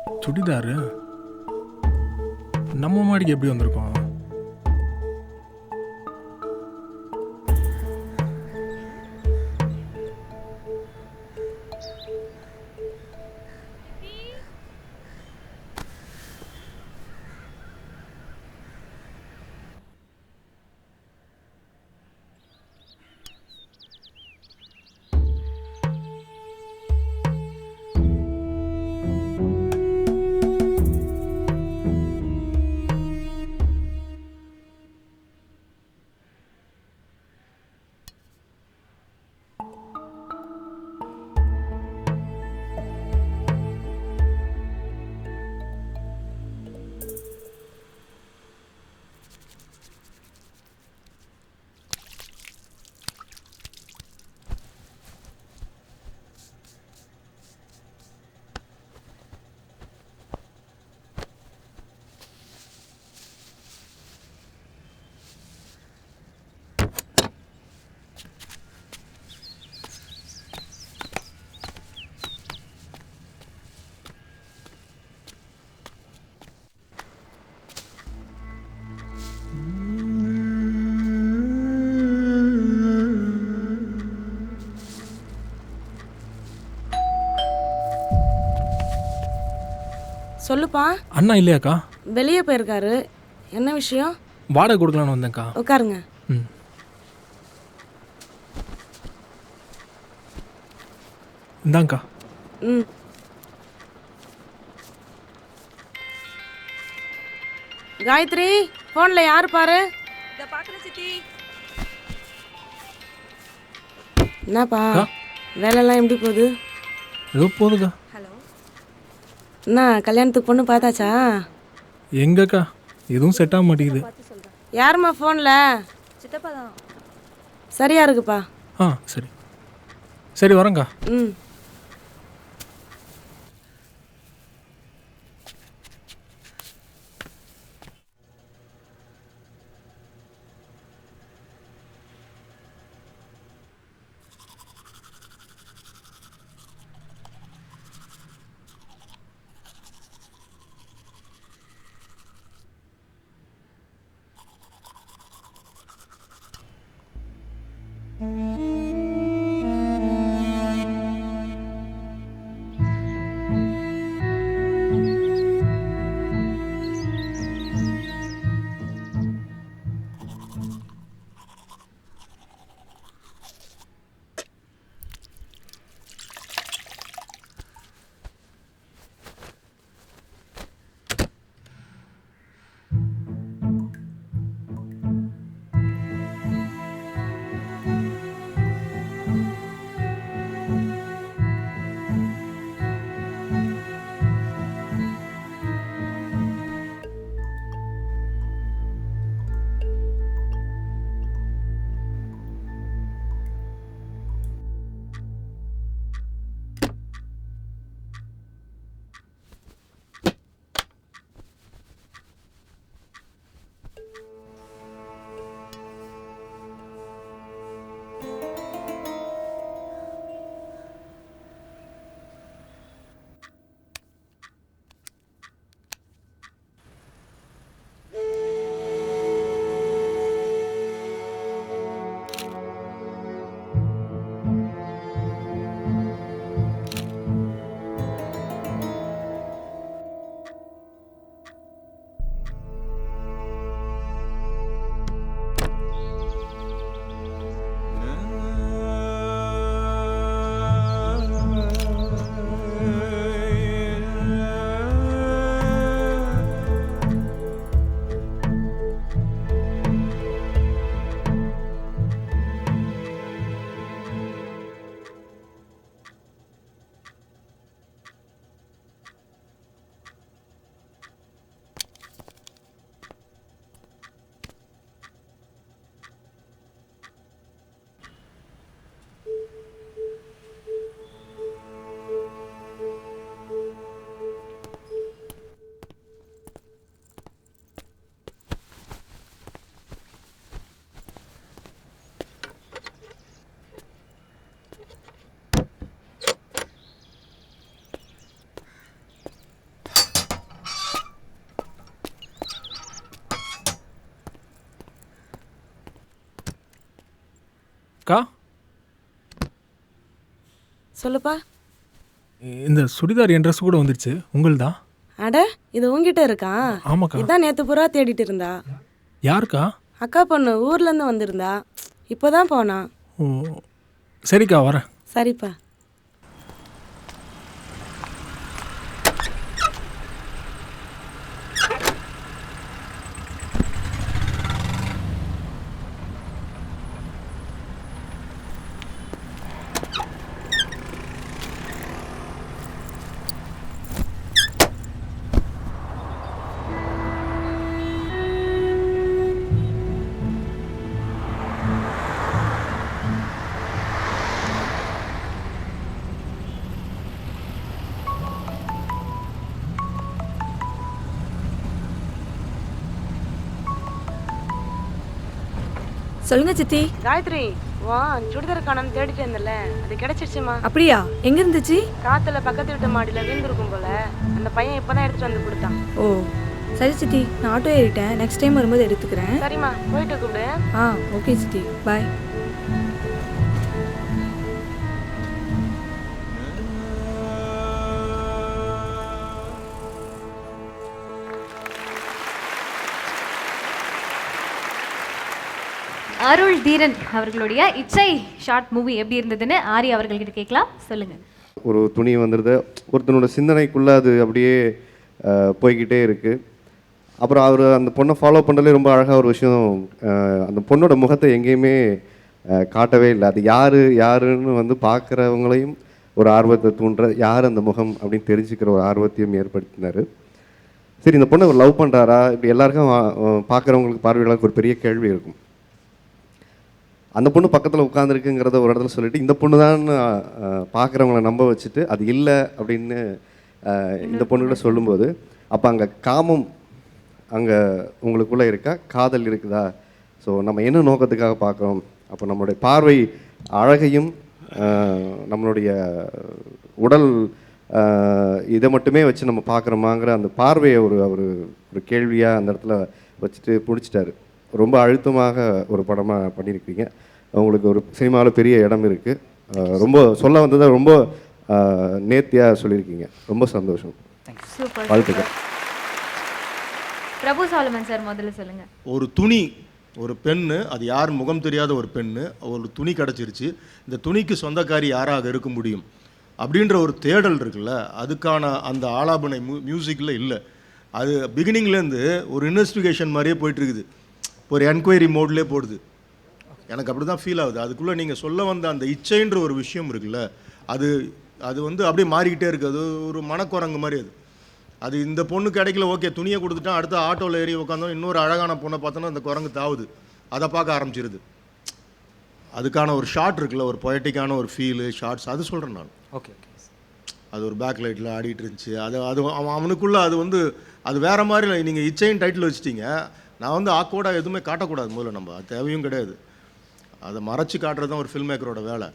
சுடிதாரு நம்ம மாடிக்கு எப்படி வந்திருக்கோம்? சொல்லுப்பா. அண்ணா இல்லையாக்கா? வெளியே போயிருக்காரு. என்ன விஷயம்? வாடகை கொடுக்கலான்னு வந்தேன்க்கா. உட்காருங்க. ம். இந்தாங்க்கா. ம். காயத்ரி, போன்ல யாரு பாரு. இத பாக்குற சித்தி. என்னப்பா வேலைலாம் எப்படி போகுது? ஏதோ போகுதுக்கா. ஹலோ. என்ன கல்யாணத்துக்கு பொண்ணு பார்த்தாச்சா? எங்கக்கா எதுவும் செட் ஆக மாட்டேங்குது. பார்த்து சொல்றேன். யாரும்மா ஃபோனில்? சித்தப்பா தான். சரியா இருக்குப்பா. ஆ சரி சரி வரேங்க்கா. ம். சொல்லுப்பா. இந்த சுடிதார் என் ட்ரெஸ் கூட வந்துடுச்சு, உங்களுதா? அட, இது உங்ககிட்ட இருக்கா? ஆமாக்கா. இதான் நேற்று பூரா தேடிட்டு இருந்தா. யாருக்கா? அக்கா பொண்ணு ஊர்லேருந்து வந்திருந்தா, இப்போதான் போனா. ஓ, சரிக்கா, வரேன். சரிப்பா. சொல்லுங்க சித்தி. காயத்ரி, வா, சுடிதார் காணான்னு தேடிட்டு இருந்தல, அது கிடைச்சிருச்சுமா. அப்படியா? எங்க இருந்துச்சு? காத்துல பக்கத்து வீட்டு மாடியில் வீழ்ந்திருக்கும் போல. அந்த பையன் இப்போதான் எடுத்துட்டு வந்து கொடுத்தான். ஓ சரி சித்தி, நான் ஆட்டோ ஏறிட்டேன். நெக்ஸ்ட் டைம் வரும்போது எடுத்துக்கிறேன். சரிம்மா, போயிட்டு கூப்பிடு. ஓகே சித்தி, பாய். அருள் தீரன் அவர்களுடைய இச்சை ஷார்ட் மூவி எப்படி இருந்ததுன்னு ஆரி அவர்கள்கிட்ட கேட்கலாம். சொல்லுங்கள். ஒரு துணி வந்துடுது, ஒருத்தனோட சிந்தனைக்குள்ளே அது அப்படியே போய்கிட்டே இருக்குது. அப்புறம் அவர் அந்த பொண்ணை ஃபாலோ பண்ணுறதுலே ரொம்ப அழகாக ஒரு விஷயம், அந்த பொண்ணோட முகத்தை எங்கேயுமே காட்டவே இல்லை. அது யாருன்னு வந்து பார்க்குறவங்களையும் ஒரு ஆர்வத்தை தூண்டுற, யார் அந்த முகம் அப்படின்னு தெரிஞ்சுக்கிற ஒரு ஆர்வத்தையும் ஏற்படுத்தினார். சரி, இந்த பொண்ணை லவ் பண்ணுறாரா, இப்படி எல்லாருக்கும் பார்க்குறவங்களுக்கு பார்வையாளருக்கு ஒரு பெரிய கேள்வி இருக்கும். அந்த பொண்ணு பக்கத்தில் உட்காந்துருக்குங்கிறத ஒரு இடத்துல சொல்லிவிட்டு இந்த பொண்ணு தான் பார்க்குறவங்கள நம்ப வச்சுட்டு அது இல்லை அப்படின்னு இந்த பொண்ணுகிட்ட சொல்லும்போது, அப்போ அங்கே காமம் அங்கே உங்களுக்குள்ளே இருக்கா, காதல் இருக்குதா? ஸோ நம்ம என்ன நோக்கத்துக்காக பார்க்குறோம்? அப்போ நம்மளுடைய பார்வை அழகையும் நம்மளுடைய உடல் இதை மட்டுமே வச்சு நம்ம பார்க்குறோமாங்கிற அந்த பார்வையை ஒரு கேள்வியாக அந்த இடத்துல வச்சுட்டு பிடிச்சிட்டாரு. ரொம்ப அழுத்தமாக ஒரு படமாக பண்ணியிருக்கீங்க. உங்களுக்கு ஒரு சினிமாவில் பெரிய இடம் இருக்குது. ரொம்ப சொல்ல வந்ததை ரொம்ப நேர்த்தியாக சொல்லியிருக்கீங்க. ரொம்ப சந்தோஷம். சூப்பர். வாழ்த்துக்கள். பிரபு சாலமன் சார் முதல்ல சொல்லுங்கள். ஒரு துணி, ஒரு பெண்ணு, அது யார் முகம் தெரியாத ஒரு பெண்ணு, ஒரு துணி கிடச்சிருச்சு, இந்த துணிக்கு சொந்தக்காரி யாராக இருக்க முடியும் அப்படின்ற ஒரு தேடல் இருக்குல்ல, அதுக்கான அந்த ஆலாபனை மியூசிக்கில் இல்லை. அது பிகினிங்லேருந்து ஒரு இன்வெஸ்டிகேஷன் மாதிரியே போயிட்டுருக்குது, ஒரு என்கொயரி மோட்லேயே போடுது. எனக்கு அப்படி தான் ஃபீல் ஆகுது. அதுக்குள்ளே நீங்கள் சொல்ல வந்த அந்த இச்சைன்ற ஒரு விஷயம் இருக்குல்ல, அது வந்து அப்படியே மாறிக்கிட்டே இருக்குது. அது ஒரு மனக்குரங்கு மாதிரி. அது இந்த பொண்ணு கிடைக்கல, ஓகே, துணியை கொடுத்துட்டா, அடுத்த ஆட்டோவில் ஏறி உட்காந்தோம், இன்னொரு அழகான பொண்ணை பார்த்தோன்னா அந்த குரங்கு தாவுது, அதை பார்க்க ஆரம்பிச்சிருது. அதுக்கான ஒரு ஷார்ட் இருக்குல்ல, ஒரு பொயட்டிக்கான ஒரு ஃபீலு ஷார்ட்ஸ், அது சொல்கிறேன் நான். Okay okay. அது ஒரு பேக் லைட்டில் ஆடிட்டு இருந்துச்சு. அது அவனுக்குள்ளே அது வந்து அது வேறு மாதிரி. நீங்கள் இச்சைன்னு டைட்டில் வச்சுட்டீங்க. நான் வந்து ஆக்வர்டாக எதுவுமே காட்டக்கூடாது முதல்ல, நம்ம அது தேவையும் கிடையாது. அதை மறைச்சி காட்டுறது தான் ஒரு ஃபில்ம் மேக்கரோட வேலை.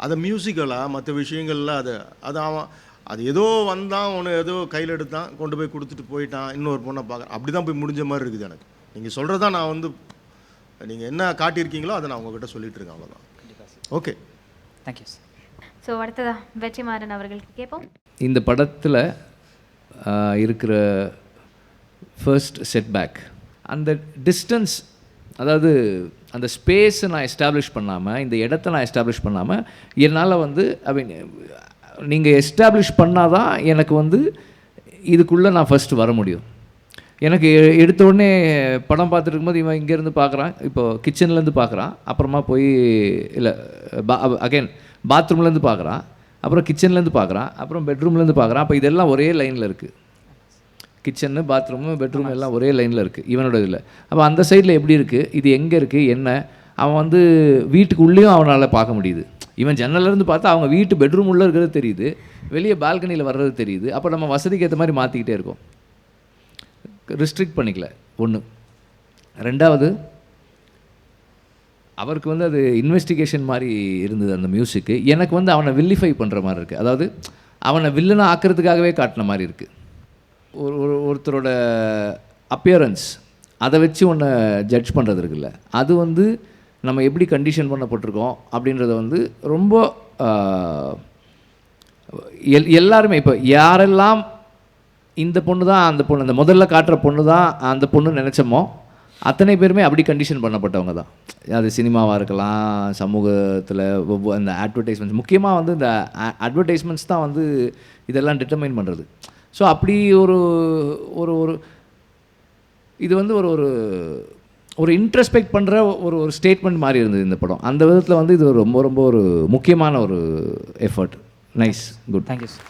அதை மியூசிக்கலாக மற்ற விஷயங்கள்லாம் அது ஏதோ வந்தான், ஒன்று ஏதோ கையில் எடுத்தான், கொண்டு போய் கொடுத்துட்டு போயிட்டான், இன்னொரு பொண்ணை பார்க்க, அப்படி தான் போய் முடிஞ்ச மாதிரி இருக்குது எனக்கு. நீங்கள் சொல்கிறது தான் நான் வந்து, நீங்கள் என்ன காட்டியிருக்கீங்களோ அதை நான் உங்ககிட்ட சொல்லிட்டு இருக்கேன், அவ்வளோதான். Okay, thank you. ஸோ அடுத்ததா வெற்றிமாறன் அவர்களுக்கு கேட்போம். இந்த படத்தில் இருக்கிற ஃபர்ஸ்ட் செட்பேக், அந்த டிஸ்டன்ஸ், அதாவது அந்த ஸ்பேஸை நான் எஸ்டாப்ளிஷ் பண்ணாமல், இந்த இடத்த நான் எஸ்டாப்ளிஷ் பண்ணாமல், என்னால் வந்து நீங்கள் எஸ்டாப்ளிஷ் பண்ணால் தான் எனக்கு வந்து இதுக்குள்ளே நான் ஃபஸ்ட்டு வர முடியும். எனக்கு எடுத்த உடனே படம் பார்த்துட்டு இருக்கும்போது இவன் இங்கேருந்து பார்க்குறான், இப்போது கிச்சன்லேருந்து பார்க்குறான், அப்புறமா போய் இல்லை அகைன் பாத்ரூம்லேருந்து பார்க்குறான், அப்புறம் கிச்சன்லேருந்து பார்க்குறான், அப்புறம் பெட்ரூம்லேருந்து பார்க்குறான். அப்போ இதெல்லாம் ஒரே லைனில் இருக்குது. கிச்சனு, பாத்ரூமு, பெட்ரூம் எல்லாம் ஒரே லைனில் இருக்குது இவனோட இதில். அப்போ அந்த சைடில் எப்படி இருக்குது, இது எங்கே இருக்குது, என்ன, அவன் வந்து வீட்டுக்கு உள்ளேயும் அவனால் பார்க்க முடியுது. இவன் ஜன்னலேருந்து பார்த்தா அவங்க வீட்டு பெட்ரூம் உள்ளே இருக்கிறது தெரியுது, வெளியே பால்கனியில் வர்றது தெரியுது. அப்போ நம்ம வசதிக்கு ஏற்ற மாதிரி மாற்றிக்கிட்டே இருக்கோம், ரிஸ்ட்ரிக்ட் பண்ணிக்கல. ஒன்று. ரெண்டாவது, அவருக்கு வந்து அது இன்வெஸ்டிகேஷன் மாதிரி இருந்தது அந்த மியூசிக்கு. எனக்கு வந்து அவனை வில்லிஃபை பண்ணுற மாதிரி இருக்குது. அதாவது அவனை வில்லனாக ஆக்கிறதுக்காகவே காட்டின மாதிரி இருக்குது. ஒருத்தரோட அப்பியரன்ஸ், அதை வச்சு ஒன்றை ஜட்ஜ் பண்ணுறது இருக்குல்ல, அது வந்து நம்ம எப்படி கண்டிஷன் பண்ணப்பட்டிருக்கோம் அப்படின்றத வந்து ரொம்ப எல்லாருமே இப்போ யாரெல்லாம் இந்த பொண்ணு தான் அந்த பொண்ணு, அந்த முதல்ல காட்டுற பொண்ணு தான் அந்த பொண்ணுன்னு நினச்சோமோ அத்தனை பேருமே அப்படி கண்டிஷன் பண்ணப்பட்டவங்க தான். அது சினிமாவாக இருக்கலாம், சமூகத்தில் அந்த அட்வர்டைஸ்மெண்ட்ஸ், முக்கியமாக வந்து இந்த அட்வர்டைஸ்மெண்ட்ஸ் தான் வந்து இதெல்லாம் டிட்டர்மைன் பண்ணுறது. ஸோ அப்படி ஒரு ஒரு ஒரு இது வந்து ஒரு ஒரு ஒரு இன்ட்ரஸ்பெக்ட் பண்ணுற ஒரு ஒரு ஸ்டேட்மெண்ட் மாதிரி இருந்தது இந்த படம். அந்த விதத்தில் வந்து இது ரொம்ப ரொம்ப ஒரு முக்கியமான ஒரு effort. Nice, good. Thank you sir.